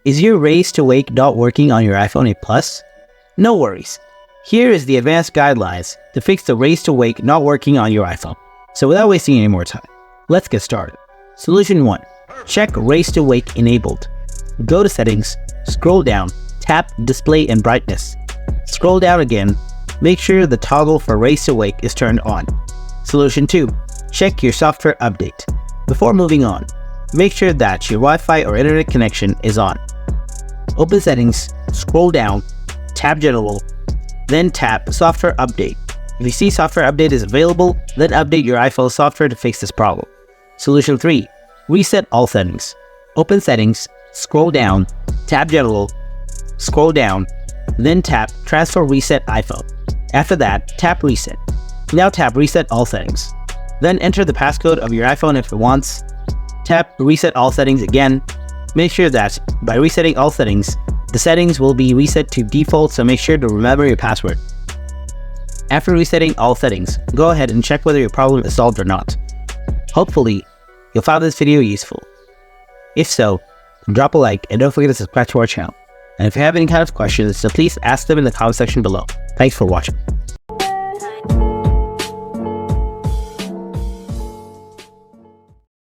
Is your Raise to Wake not working on your iPhone 8 Plus? No worries. Here is the advanced guidelines to fix the Raise to Wake not working on your iPhone. So without wasting any more time, let's get started. Solution 1. Check Raise to Wake enabled. Go to Settings, scroll down, tap Display and Brightness. Scroll down again, make sure the toggle for Raise to Wake is turned on. Solution 2. Check your software update. Before moving on, make sure that your Wi-Fi or internet connection is on. Open Settings, scroll down, tap General, then tap Software Update. If you see Software Update is available, then update your iPhone software to fix this problem. Solution 3. Reset all settings. Open Settings, scroll down, tap General, scroll down, then tap Transfer Reset iPhone. After that, tap Reset. Now tap Reset all settings. Then enter the passcode of your iPhone if it wants. Tap Reset all settings again. Make sure that by resetting all settings, the settings will be reset to default, so make sure to remember your password. After resetting all settings, go ahead and check whether your problem is solved or not. Hopefully, you'll find this video useful. If so, drop a like and don't forget to subscribe to our channel. And if you have any kind of questions, so please ask them in the comment section below. Thanks for watching.